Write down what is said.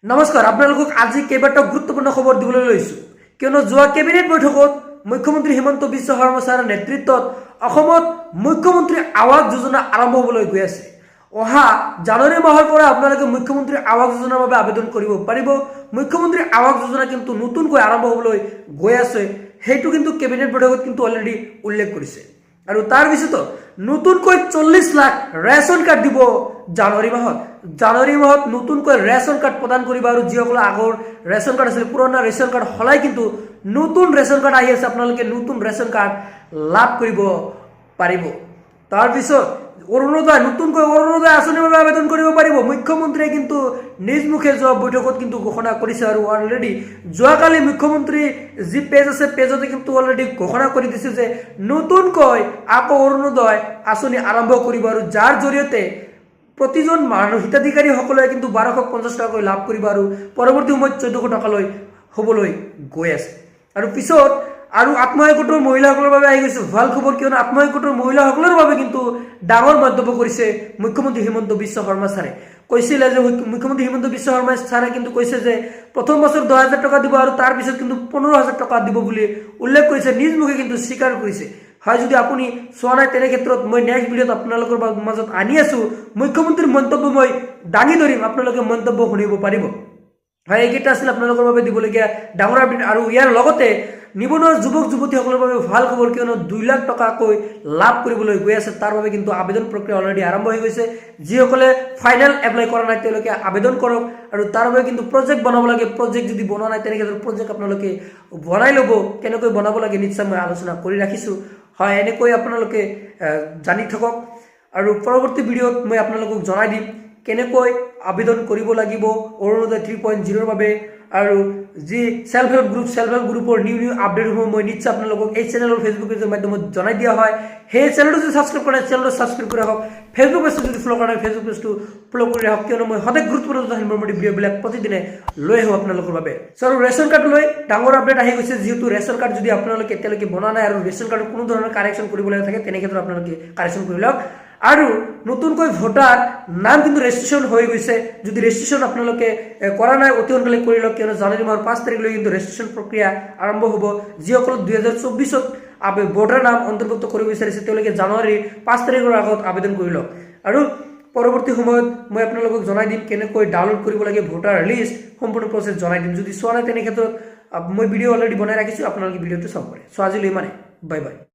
নমস্কাৰ, আপোনালোকক আজি কেইবাটাও গুৰুত্বপূৰ্ণ খবৰ দিবলৈ লৈছো। কিয়নো যোৱা কেবিনেট বৈঠকত মুখ্যমন্ত্ৰী হিমন্ত বিশ্ব শৰ্মা ছাৰৰ নেতৃত্বত অসমত মুখ্যমন্ত্ৰী আৱাস যোজনা আৰম্ভ হ'বলৈ গৈ আছে। অহা জানুৱাৰী মাহৰ পৰা আপোনালোকে মুখ্যমন্ত্ৰী আৱাস যোজনাৰ বাবে আবেদন কৰিব পাৰিব। মুখ্যমন্ত্ৰী আৱাস যোজনা কিন্তু নতুনকৈ আৰম্ভ হ'বলৈ গৈ আছে, সেইটো কিন্তু কেবিনেট বৈঠকত কিন্তু অলৰেডি উল্লেখ কৰিছে। আৰু তাৰ পিছতো নতুনকৈ 40 লাখ ৰেচন কাৰ্ড দিব জানুৱাৰী মাহত নতুনকৈ ৰেচন কাৰ্ড প্ৰদান কৰিব। আৰু যিসকলৰ আগৰ ৰেচন কাৰ্ড আছিল, পুৰণা ৰেচন কাৰ্ড সলাই কিন্তু নতুন ৰেচন কাৰ্ড আহি আছে, আপোনালোকে নতুন ৰেচন কাৰ্ড লাভ কৰিব পাৰিব। তাৰপিছত নতুনকৈ অৰুণোদয় আঁচনিৰ বাবে আবেদন কৰিব পাৰিব। মুখ্যমন্ত্ৰীয়ে কিন্তু নিজ মুখে যোৱা বৈঠকত কিন্তু ঘোষণা কৰিছে আৰু অলৰেডি যোৱাকালি মুখ্যমন্ত্ৰী যি পেজ আছে পেজতে কিন্তু অলৰেডি ঘোষণা কৰি দিছে যে নতুনকৈ আকৌ অৰুণোদয় আঁচনি আৰম্ভ কৰিব আৰু যাৰ জৰিয়তে প্ৰতিজন মানুহ হিতাধিকাৰীসকলে কিন্তু 1250 টকাকৈ লাভ কৰিব আৰু পৰৱৰ্তী সময়ত 1400 টকালৈ হ'বলৈ গৈ আছে। আৰু পিছত আৰু আত্মসহায়ক গোটৰ মহিলাসকলৰ বাবে আহি গৈছে ভাল খবৰ, কিয়নো আত্মসহায়ক গোটৰ মহিলাসকলৰ বাবে কিন্তু ডাঙৰ মন্তব্য কৰিছে মুখ্যমন্ত্ৰী হিমন্ত বিশ্ব শৰ্মা ছাৰে। কৈছিলে যে মুখ্যমন্ত্ৰী হিমন্ত বিশ্ব শৰ্মা ছাৰে কিন্তু কৈছে যে প্ৰথম বছৰ 10,000 টকা দিব আৰু তাৰ পিছত কিন্তু 15,000 টকা দিব বুলি উল্লেখ কৰিছে, নিজ মুখে কিন্তু স্বীকাৰ কৰিছে। হয়, যদি আপুনি চোৱা নাই তেনে ক্ষেত্ৰত মই নেক্সট ভিডিঅ'ত আপোনালোকৰ মাজত আনি আছো, মুখ্যমন্ত্ৰীৰ মন্তব্য মই দাঙি ধৰিম, আপোনালোকে মন্তব্য শুনিব পাৰিব। হয়, এইকেইটা আছিল আপোনালোকৰ বাবে দিবলগীয়া ডাঙৰ আপডেট। আৰু ইয়াৰ লগতে নিবনুৱা যুৱক যুৱতীসকলৰ বাবে ভাল খবৰ, কিয়নো 2 লাখ টকাকৈ লাভ কৰিবলৈ গৈ আছে। তাৰ বাবে কিন্তু আবেদন প্ৰক্ৰিয়া অলৰেডি আৰম্ভ হৈ গৈছে। যিসকলে ফাইনেল এপ্লাই কৰা নাই তেওঁলোকে আবেদন কৰক আৰু তাৰ বাবে কিন্তু প্ৰজেক্ট বনাব লাগে। প্ৰজেক্ট যদি বনোৱা নাই তেনে ক্ষেত্ৰত প্ৰজেক্ট আপোনালোকে বনাই ল'ব। কেনেকৈ বনাব লাগে নিশ্চয় মই আলোচনা কৰি ৰাখিছোঁ। হয়, এনেকৈ আপোনালোকে জানি থাকক আৰু পৰৱৰ্তী ভিডিঅ'ত মই আপোনালোকক জনাই দিম কেনেকৈ আবেদন কৰিব লাগিব অৰুণোদয় 3.0ৰ বাবে। আৰু যি সেলফ হেল্প গ্ৰুপৰ নিউ আপডেটসমূহ মই নিশ্চয় আপোনালোকক এই চেনেলৰ ফেচবুক পেজৰ মাধ্যমত জনাই দিয়া হয়। সেই চেনেলটো যদি ছাবস্ক্ৰাইব কৰা চেনেলটো ছাবস্ক্ৰাইব কৰি ৰাখক, ফেচবুক পেজটো যদি ফ'ল' কৰা নাই ফেচবুক পেজটো ফ'ল' কৰি ৰাখক, কিয়নো মই সদায় গুৰুত্বপূৰ্ণ ভিডিঅ'বিলাক প্ৰতিদিনে লৈ আহোঁ আপোনালোকৰ বাবে। আৰু ৰেচন কাৰ্ড লৈ ডাঙৰ আপডেট আহি গৈছে। যিহেতু ৰেচন কাৰ্ড যদি আপোনালোকে এতিয়ালৈকে বনোৱা নাই আৰু ৰেচন কাৰ্ডত কোনো ধৰণৰ কাৰেকশ্যন কৰিবলৈ থাকে তেনে ক্ষেত্ৰত আপোনালোকে কাৰেকশ্যন কৰি লওক। আৰু নতুনকৈ ভোটাৰ নাম কিন্তু ৰেজিষ্ট্ৰেশ্যন হৈ গৈছে। যদি ৰেজিষ্ট্ৰেশ্যন আপোনালোকে কৰা নাই অতি সোনকালে কৰি লওক, কিয়নো জানুৱাৰী মাহৰ 5 তাৰিখলৈ কিন্তু ৰেজিষ্ট্ৰেশ্যন প্ৰক্ৰিয়া আৰম্ভ হ'ব। যিসকল 2024ত ভোটাৰ নাম অন্তৰ্ভুক্ত কৰিব বিচাৰিছে তেওঁলোকে জানুৱাৰীৰ 5 তাৰিখৰ আগত আবেদন কৰি লওক। আৰু পৰৱৰ্তী সময়ত মই আপোনালোকক জনাই দিম কেনেকৈ ডাউনলোড কৰিব লাগে ভোটাৰ লিষ্ট, সম্পূৰ্ণ প্ৰচেছ জনাই দিম। যদি চোৱা নাই তেনে ক্ষেত্ৰত মই ভিডিঅ' অলৰেডি বনাই ৰাখিছোঁ, আপোনালোকে ভিডিঅ'টো চাব পাৰে। চ' আজিলৈ ইমানে, বাই বাই।